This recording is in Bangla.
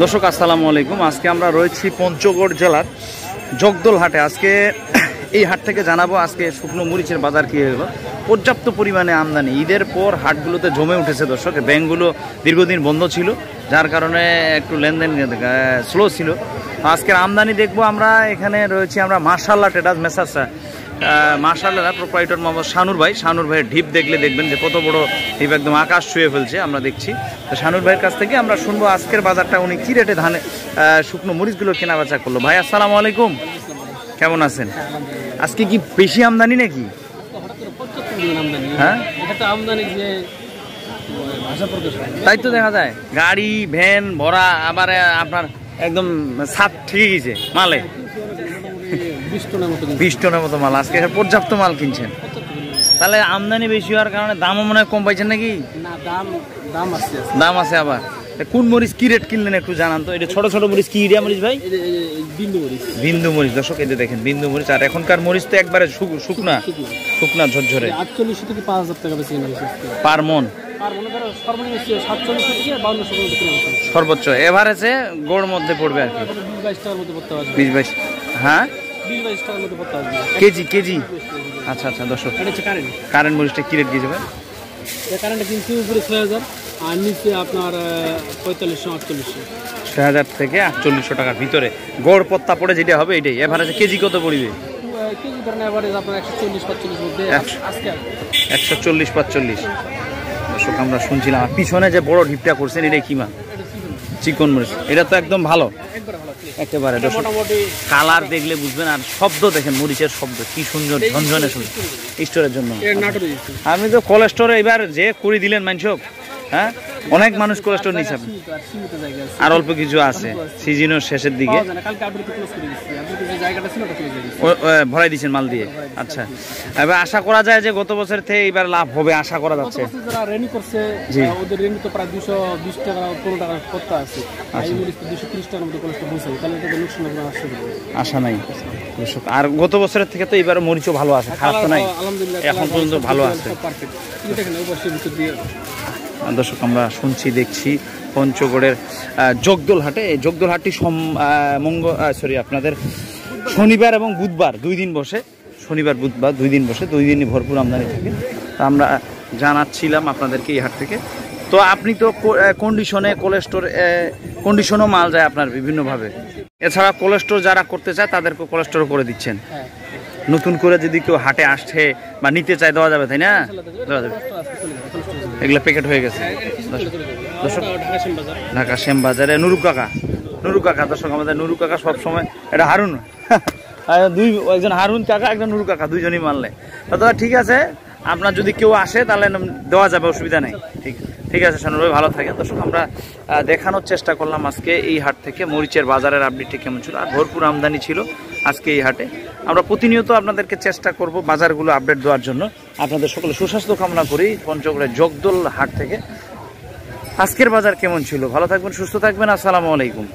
দর্শক আসসালামু আলাইকুম। আজকে আমরা রয়েছি পঞ্চগড় জেলার জগদল হাটে। আজকে এই হাট থেকে জানাবো আজকে শুকনো মরিচের বাজার কী হলো। পর্যাপ্ত পরিমাণে আমদানি, ঈদের পর হাটগুলোতে জমে উঠেছে দর্শক। ব্যাংকগুলো দীর্ঘদিন বন্ধ ছিল, যার কারণে একটু লেনদেন স্লো ছিল। আজকের আমদানি দেখবো আমরা। এখানে রয়েছি আমরা মার্শাল্লাহ ট্রেডার্স মেসার্সা মার্শাল্লাহ প্রোপ্রাইটর মোহাম্মদ শানুর ভাই। শানুর ভাইয়ের ঢিপ দেখলে দেখবেন যে কত বড় ঢিপ, একদম আকাশ ছুঁয়ে ফেলছে। আমরা দেখছি তো শানুর ভাইয়ের কাছ থেকে আমরা শুনবো আজকের বাজারটা উনি কী রেটে ধানে শুকনো মরিচগুলো কেনা বেচা করলো। ভাই আসসালামু আলাইকুম, কেমন আছেন? আজকে কি বেশি আমদানি নাকি? হ্যাঁ, তাই তো দেখা যায় গাড়ি ভ্যান ভরা, আবার আপনার একদম ছাদ ঠিক গেছে মালে 20 টনের মতো মাল। আজকে পর্যাপ্ত মাল কিনছেন, তাহলে আমদানি বেশি হওয়ার কারণে দামও মনে হয় কম পাইছেন নাকি? দাম আছে। আবার কোন মরিচ কি রেট কিনলেন একটু জানান তো। এটা ছোট ছোট মরিচ কি ইডিয়া মরিচ ভাই? বিন্দু মরিচ দর্শক, এই যে দেখেন বিন্দু মরিচ। আর এখনকার মরিচ তো একবারে শুকনা শুকনা ঝরঝরে। 48 থেকে 5000 টাকা বেশি পার মন সর্বোচ্চ। এভারেজে গোড় মধ্যে পড়বে আর কি 20-22। হ্যাঁ, কেজি। আচ্ছা দর্শক, কারেন্ট মরিচটা কি রেট দিয়ে যাবে? কারেন্টটা কিন্তু উপরে 6000 আর নিচে আপনার 4500-4800। 6000 থেকে 4800 টাকার ভিতরে গড় পত্তা পড়ে যেটা হবে এটাই। এভারেজে কেজি কত পড়বে? কেজি ধরেন এভারেজ আপনার 140-45 মধ্যে আজকে 140-45। দর্শক আমরা শুনছিলাম পিছনে যে বড় ঢিপটা করছেন এটা কি মাল? চিকন মরিচ। এটা তো একদম ভালো একেবারে। কালার দেখলে বুঝবেন, আর শব্দ দেখেন মরিচের শব্দ কি সুন্দর ঝনঝনে শুনে স্টোরের জন্য। আপনি তো কোলেস্টোরে এবার যে করে দিলেন মানুষক। হ্যাঁ, অনেক মানুষ কোলেস্টোর নিচ্ছে, আর অল্প কিছু আছে সিজনের শেষের দিকে ভরাই দিচ্ছেন মাল দিয়ে। আচ্ছা, এবার আশা করা যায় যে গত বছর থেকে এবার লাভ হবে আশা করা যাচ্ছে। আশা নাই দর্শক। আর গত বছরের থেকে তো এবার মরিচও ভালো আছে, খারাপ তো নাই, এখন পর্যন্ত ভালো আছে দর্শক। আমরা শুনছি দেখছি পঞ্চগড়ের জগদল হাটে। এই জগদল হাটটি আপনাদের শনিবার এবং বুধবার 2 দিন বসে। শনিবার বুধবার 2 দিন বসে, 2 দিনই ভরপুর আমদানি থাকে। তো আমরা জানাচ্ছিলাম আপনাদেরকে এই হাট থেকে। তো আপনি তো কন্ডিশনে কন্ডিশনও মাল যায় আপনার বিভিন্নভাবে। এছাড়া কোলেস্টোর যারা করতে চায় তাদেরকে কোলেস্টোর করে দিচ্ছেন। নতুন করে যদি কেউ হাটে আসছে বা নিতে চায় দেওয়া যাবে, তাই না? দেওয়া যাবে। এগুলো প্যাকেট হয়ে গেছে দর্শক। ঢাকা শ্যাম বাজারে নুরু কাকা দর্শক, আমাদের নুরু কাকা সবসময়, এটা হারুন একজন হারুন কাকা, একজন নুরু কাকা, দুইজনই মানলে তবে ঠিক আছে। আপনার যদি কেউ আসে তাহলে দেওয়া যাবে, অসুবিধা নেই। ঠিক আছে শানুর ভাই, ভালো থাকেন। দর্শক আমরা দেখানোর চেষ্টা করলাম আজকে এই হাট থেকে মরিচের বাজারের আপডেটটি কেমন ছিল। আর ভরপুর আমদানি ছিল আজকে এই হাটে। আমরা প্রতিনিয়ত আপনাদেরকে চেষ্টা করব বাজারগুলো আপডেট দেওয়ার জন্য। আপনাদের সকলে সুস্বাস্থ্য কামনা করি। পঞ্চগড়ের জগদল হাট থেকে আজকের বাজার কেমন ছিল। ভালো থাকবেন, সুস্থ থাকবেন। আসসালামু আলাইকুম।